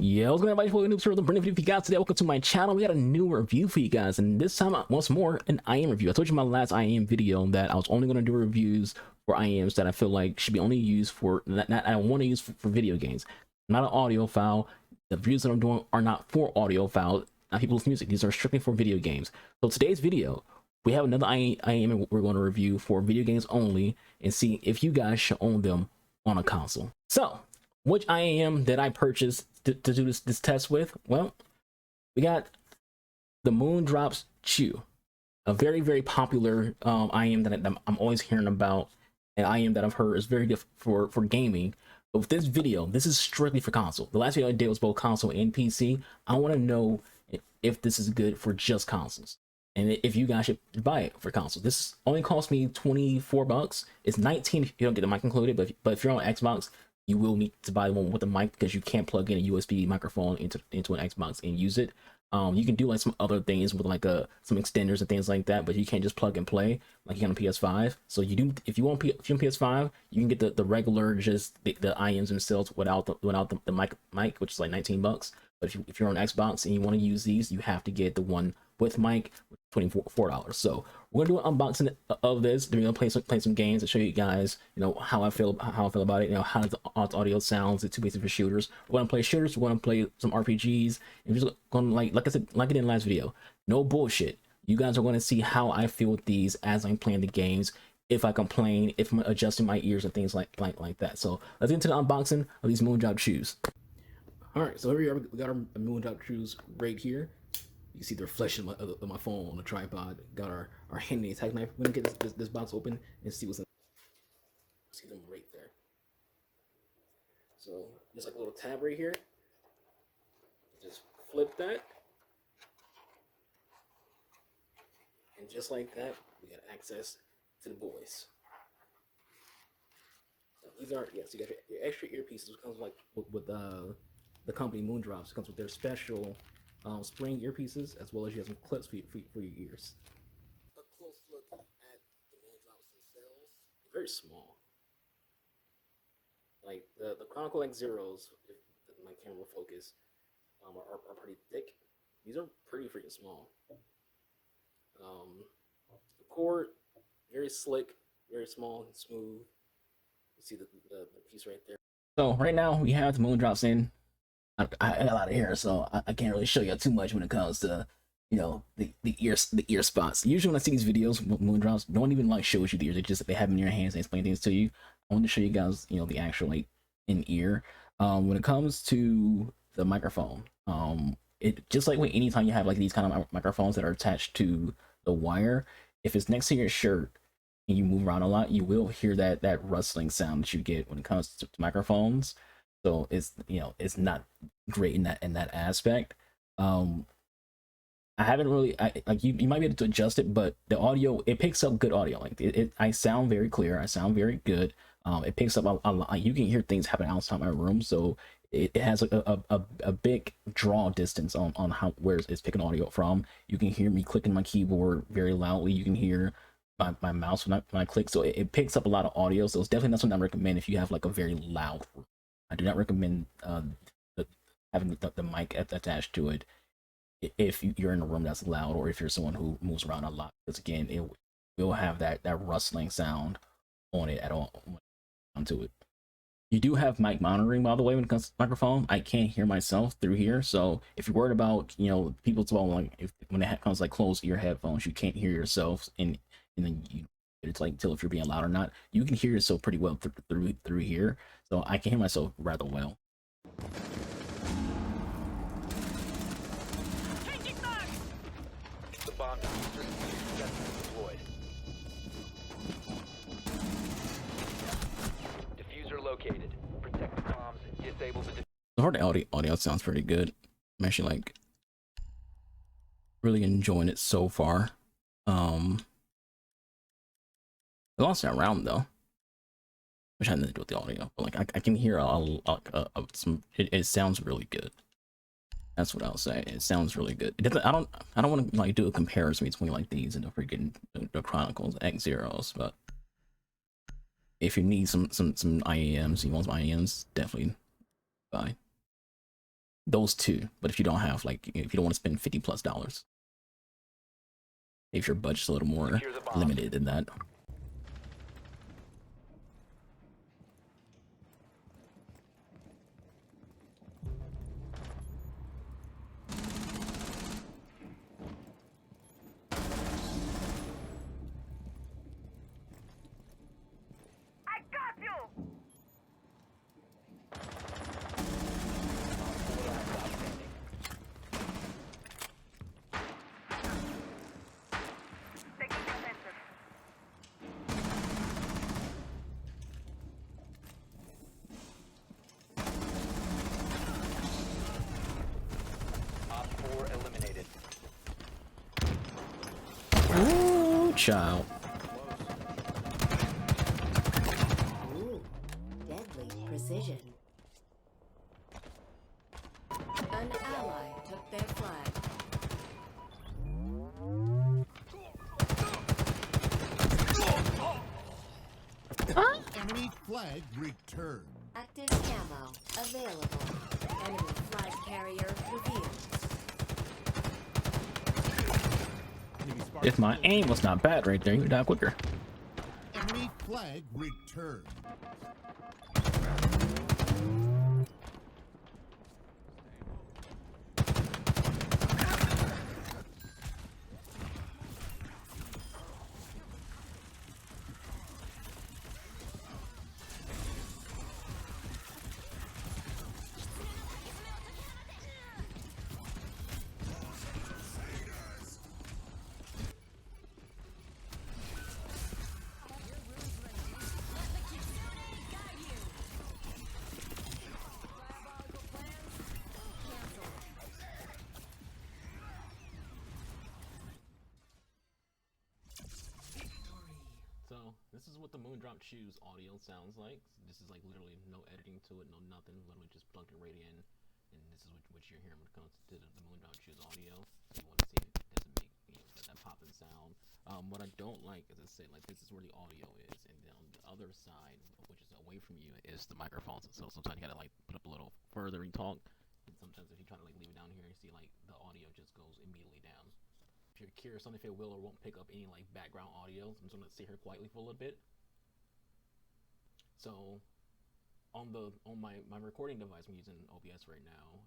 Yeah, what's going on, everybody? Welcome to the brand new video for you guys today. Welcome to my channel. We got a new review for you guys, and this time, once more, an IEM review. I told you in my last IEM video that I was only going to do reviews for IEMs that I feel like should be only used for, not I want to use for video games, not an audio file. The reviews that I'm doing are not for audio files, not people's music. These are strictly for video games. So today's video, we have another IEM we're going to review for video games only and see if you guys should own them on a console. So, which IEM did I purchase to do this test with? Well, we got the Moondrop Chu, a very popular IEM that I'm always hearing about, an IEM that I've heard is very good for gaming. But with this video, this is strictly for console. The last video I did was both console and PC. I want to know if this is good for just consoles, and if you guys should buy it for console. This only cost me 24 bucks. It's 19 if you don't get the mic included, but if you're on Xbox, you will need to buy one with a mic because you can't plug in a USB microphone into an Xbox and use it. You can do like some other things with like some extenders and things like that, but you can't just plug and play like you can on PS5. So you do, if you want PS5, you can get the regular, just the IEMs themselves without the mic, which is like 19 bucks. But if you're on Xbox and you want to use these, you have to get the one with mic, $24. So we're gonna do an unboxing of this. Then we're gonna play some games and show you guys, how I feel about it. How the audio sounds. It's too basic for shooters. We're gonna play shooters. We're gonna play some RPGs, and we're just gonna like I said, like I did in the last video. No bullshit. You guys are gonna see how I feel with these as I'm playing the games. If I complain, if I'm adjusting my ears and things like that. So let's get into the unboxing of these Moondrop Chus. All right, so here we are. We got our Moondrop Chus right here. You can see the reflection of my phone on the tripod. Got our handy attack knife. We're gonna get this box open and see what's in. See them right there. So just like a little tab right here. Just flip that, and just like that, we got access to the boys. So these are, yes, you got your extra earpieces. It comes like with the company Moondrops. It comes with their special spring earpieces, as well as you have some clips for your ears. A close look at the Moondrops themselves. Very small. Like the Chronicle X Zeros, if my camera will focus, are pretty thick. These are pretty freaking small. The cord, very slick, very small and smooth. You see the piece right there. So right now we have the Moondrops in. I got a lot of hair, so I can't really show you too much when it comes to, the ear spots. Usually when I see these videos with Moondrops, no one even like shows you the ears. They have them in your hands and explain things to you. I want to show you guys, the actual like in ear. When it comes to the microphone, it just like when anytime you have like these kind of microphones that are attached to the wire, if it's next to your shirt and you move around a lot, you will hear that rustling sound that you get when it comes to microphones. So it's it's not great in that aspect. I haven't really like you might be able to adjust it, but the audio, it picks up good audio. Like I sound very clear, I sound very good. It picks up a lot. You can hear things happening outside my room, so it has like a big draw distance on where it's picking audio from. You can hear me clicking my keyboard very loudly. You can hear my mouse when I click, so it picks up a lot of audio. So it's definitely not something I recommend if you have like a very loud room. I do not recommend having the mic attached to it if you're in a room that's loud, or if you're someone who moves around a lot, because again, it will have that rustling sound on it at all onto it. You do have mic monitoring, by the way, when it comes to microphone. I can't hear myself through here, so if you're worried about people talking, like when it comes like closed ear headphones, you can't hear yourself, and then it's like tell if you're being loud or not. You can hear yourself pretty well through here, so I can hear myself rather well. The bomb deployed. Diffuser located. Protect the bombs. Disable the. So far, the audio sounds pretty good. I'm actually like really enjoying it so far. It all sound round though. Which had nothing to do with the audio, but like I can hear some. It sounds really good. That's what I'll say. It sounds really good. I don't want to like do a comparison between like these and the freaking the Chronicles X Zeros, but if you need some IEMs, you want some IEMs, definitely buy. those two. But if you don't have, like, if you don't want to spend $50+, if your budget's a little more limited than that. Ooh, child. Ooh, deadly precision. An ally took their flag. Enemy flag returned. Active camo available. Enemy flag carrier revealed. If my aim was not bad right there, you would die quicker. Enemy flag returned. So this is what the Moondrop Chu's audio sounds like. This is like literally no editing to it, no nothing, literally just plugged it right in. And this is what you're hearing when it comes to the Moondrop Chu's audio. If you want to see it, it doesn't make that popping sound. What I don't like, as I said, like this is where the audio is, and then on the other side, which is away from you, is the microphones. So sometimes you gotta like put up a little further and talk. And sometimes if you try to like leave it down here, you see like the audio just goes immediately down. If you're curious on if it will or won't pick up any like background audio, I'm just gonna sit here quietly for a little bit. So on my recording device, I'm using OBS right now.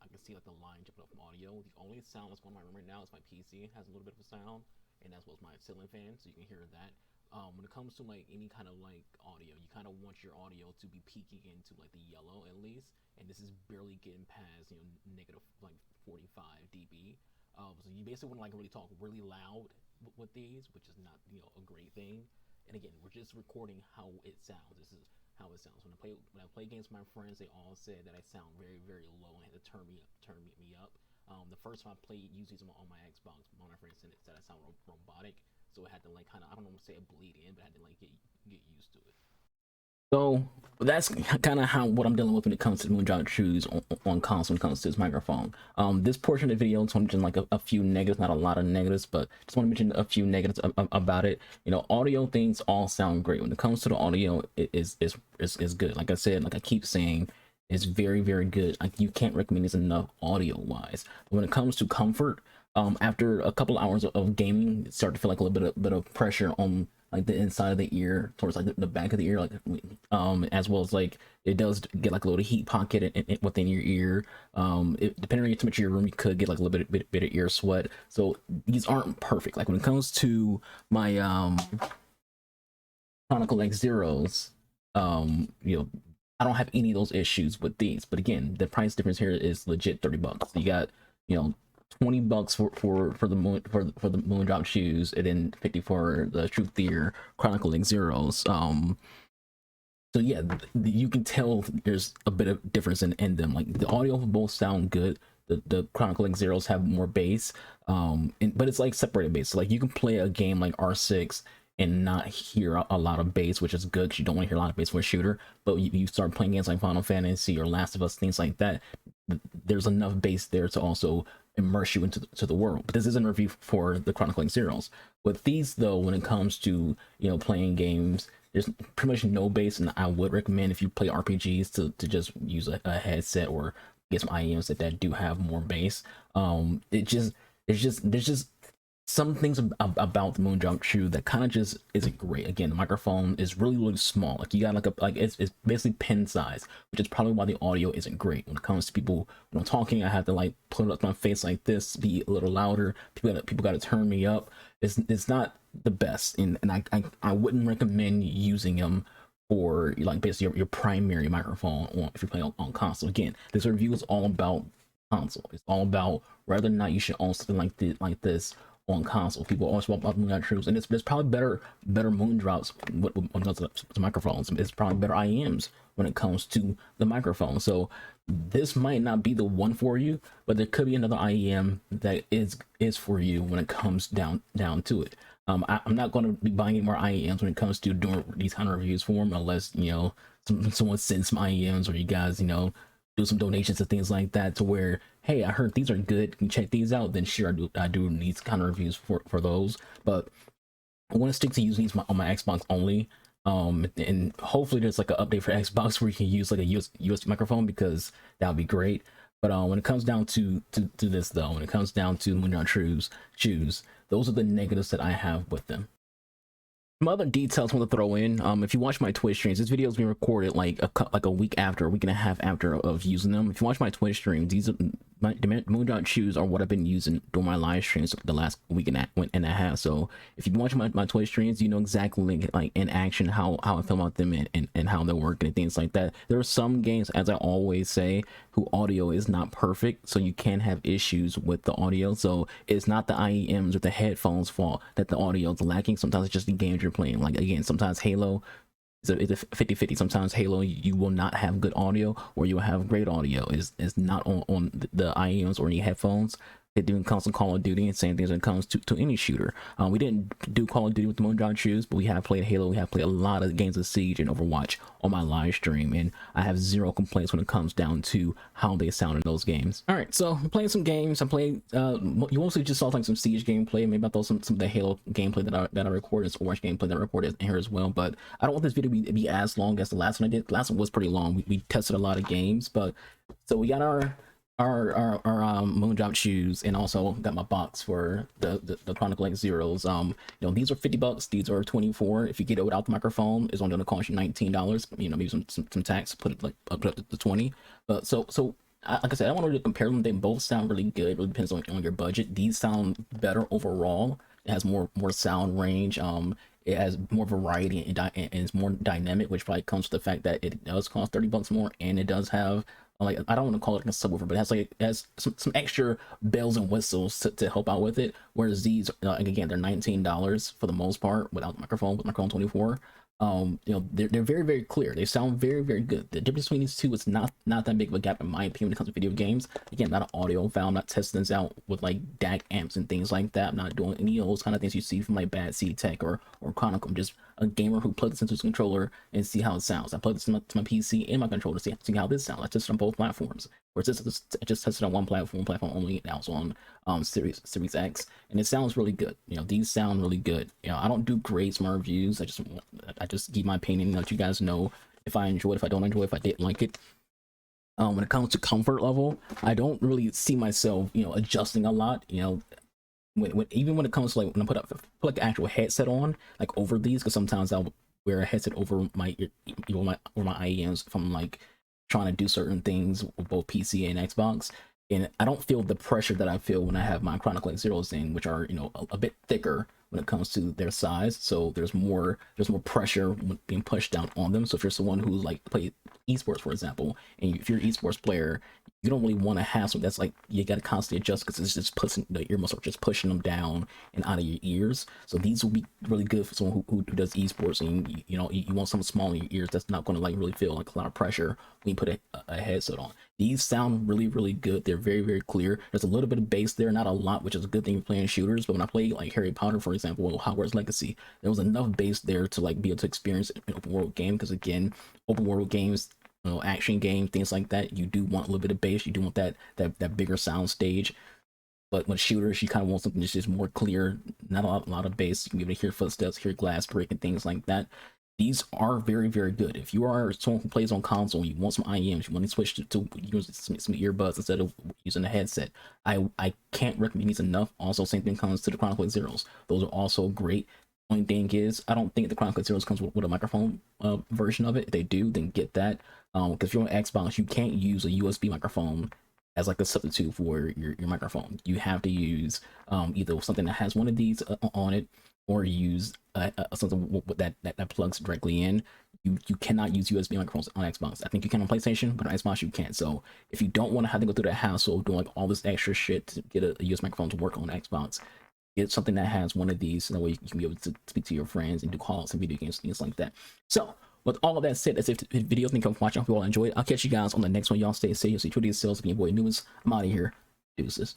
I can see like the line jumping up from audio. The only sound that's going on my room right now is my PC. It has a little bit of a sound, and that's what's my ceiling fan, so you can hear that. When it comes to like any kind of like audio, you kind of want your audio to be peaking into like the yellow at least, and this is barely getting past negative like 45 dB. So you basically want to like really talk really loud with these, which is not a great thing. And again, we're just recording how it sounds. This is how it sounds. When I play games with my friends, they all said that I sound very, very low and had to turn me up. The first time I played using on my Xbox, one of my friends said I sound robotic, so I had to like kind of, I don't know, say bleed in, but I had to like get used to it. So that's kind of what I'm dealing with when it comes to Moondrop Chu's on console when it comes to this microphone. This portion of the video, I just want to mention like a few negatives, not a lot of negatives, but just want to mention a few negatives about it. Audio things all sound great. When it comes to the audio, it is good. Like I said, like I keep saying, it's very, very good. Like you can't recommend this enough audio wise. When it comes to comfort, after a couple hours of gaming, it started to feel like a little bit of pressure on like the inside of the ear towards like the back of the ear, like as well as like it does get like a little heat pocket within your ear. Depending on your temperature of your room, you could get like a little bit of ear sweat. So these aren't perfect. Like when it comes to my Chronicle X Zeros, I don't have any of those issues with these. But again, the price difference here is legit $30. You got $20 for the Moondrop Chus, and then 50 for the Truth Deer Chronicle X Zeros. So yeah, you can tell there's a bit of difference in them. Like the audio both sound good. The Chronicle X Zeros have more bass, but it's like separated bass. So like you can play a game like R6 and not hear a lot of bass, which is good because you don't want to hear a lot of bass for a shooter. But you start playing games like Final Fantasy or Last of Us, things like that, there's enough bass there to also immerse you into the world. But this isn't a review for the Chronicle X Zeros. With these though, when it comes to playing games, there's pretty much no bass, and I would recommend if you play RPGs to just use a headset or get some IEMs that do have more bass. There's just some things about the Moondrop Chu that kind of just isn't great. Again, the microphone is really small. Like you got like it's basically pen size, which is probably why the audio isn't great when it comes to people when I'm talking. I have to like put it up my face like this, be a little louder. People got to turn me up. It's not the best, and I wouldn't recommend using them for like basically your primary microphone if you're playing on console. Again, this review is all about console. It's all about whether or not you should own something like this on console. People always talk about Moondrop Troops, and there's probably better Moondrops when it comes to microphones. It's probably better IEMs when it comes to the microphone. So this might not be the one for you, but there could be another IEM that is for you when it comes down to it. I'm not going to be buying any more IEMs when it comes to doing these kind of reviews for them, unless someone sends some IEMs or you guys do some donations and things like that, to where, hey, I heard these are good, can you check these out? Then sure, I do these kind of reviews for those. But I want to stick to using these on my Xbox only. And hopefully there's like an update for Xbox where you can use like a USB microphone, because that would be great. But when it comes down to this though, when it comes down to Moondrop Chus, those are the negatives that I have with them. Some other details I want to throw in. If you watch my Twitch streams, this video is being recorded like a week after, a week and a half after of using them. If you watch my Twitch streams, the Moondrop Chus are what I've been using during my live streams the last week and a half. So if you've been watching my Twitch streams, you know exactly like in action how I feel about them and how they're working and things like that. There are some games, as I always say, who audio is not perfect, so you can have issues with the audio. So it's not the IEMs or the headphones fault that the audio is lacking. Sometimes it's just the games you're playing. Like again, sometimes Halo it's a 50-50. Sometimes Halo you will not have good audio, or you will have great audio. Is not on the IEMs or any headphones. They're doing constant Call of Duty, and same things when it comes to any shooter. We didn't do Call of Duty with the Moondrop Chus, but we have played Halo. We have played a lot of games of Siege and Overwatch on my live stream, and I have zero complaints when it comes down to how they sound in those games. All right, so I'm playing some games. I played. You mostly just saw like some Siege gameplay. Maybe I thought some of the Halo gameplay that I recorded, some Overwatch gameplay that I recorded in here as well. But I don't want this video to be as long as the last one I did. The last one was pretty long. We tested a lot of games, but so we got our Moondrop Chus, and also got my box for the Chronicle X Zeros. These are $50, these are $24. If you get it without the microphone, it's only gonna cost you $19. Maybe some tax, put it like up to $20. But so like I said, I don't want to compare them. They both sound really good. It really depends on your budget. These sound better overall. It has more sound range. It has more variety and it's more dynamic, which probably comes with the fact that it does cost $30 more, and it does have, like, I don't want to call it like a subwoofer, but it has some extra bells and whistles to help out with it. Whereas these, again, they're $19 for the most part without the microphone, with microphone 24. They're very clear. They sound very good. The difference between these two is not that big of a gap, in my opinion, when it comes to video games. Again, not an audiophile. I'm not testing this out with like DAC amps and things like that. I'm not doing any of those kind of things you see from like Bad Seed Tech or Chronicle. I'm just a gamer who plugs this into his controller and see how it sounds. I plug this to my PC and my controller to see how this sounds. I tested on both platforms. Or I just tested on one platform only. Now it's on Series X, and it sounds really good. These sound really good. I don't do grades my reviews. I just give my opinion, let you guys know if I enjoy it, if I don't enjoy it, if I didn't like it. When it comes to comfort level, I don't really see myself adjusting a lot. Even when it comes to like when I put like an actual headset on, like over these, because sometimes I'll wear a headset over my IEMs if I'm like trying to do certain things with both PC and Xbox, and I don't feel the pressure that I feel when I have my Chronicle X Zeros in, which are a bit thicker when it comes to their size. So there's more pressure being pushed down on them. So if you're someone who's like play esports, for example, and if you're an esports player, you don't really want to have something that's like you got to constantly adjust, because it's just pushing the ear muscle, just pushing them down and out of your ears. So these will be really good for someone who does esports, and you want something small in your ears that's not going to like really feel like a lot of pressure when you put a headset on. These sound really good. They're very clear. There's a little bit of bass there, not a lot, which is a good thing for playing shooters. But when I play like Harry Potter, for example, or Hogwarts Legacy, there was enough bass there to like be able to experience an open world game, because again, open world games, action game, things like that, you do want a little bit of bass. You do want that bigger sound stage. But with shooters, you kind of want something that's just more clear, not a lot of bass. You can be able to hear footsteps, hear glass break, and things like that. these are very, very good. If you are someone who plays on console and you want some IEMs, you want to switch to use some earbuds instead of using a headset, I can't recommend these enough. Also, same thing comes to the Chronicle Zeros. Those are also great. Only thing is, I don't think the Chronicle Zeros comes with a microphone version of it. If they do, then get that. Because if you're on Xbox, you can't use a USB microphone as like a substitute for your microphone. You have to use either something that has one of these on it, or use something that plugs directly in. You cannot use USB microphones on Xbox. I think you can on PlayStation, but on Xbox you can't. So if you don't want to have to go through the hassle of doing like all this extra shit to get a USB microphone to work on Xbox, get something that has one of these, so that way you can be able to speak to your friends and do calls and video games, things like that. So with all of that said, that's it for the video. Thank you for watching. I hope you all enjoyed. I'll catch you guys on the next one. Y'all stay safe. You'll see Trudy yourselves. Being your boy Newest. I'm out of here. Deuces.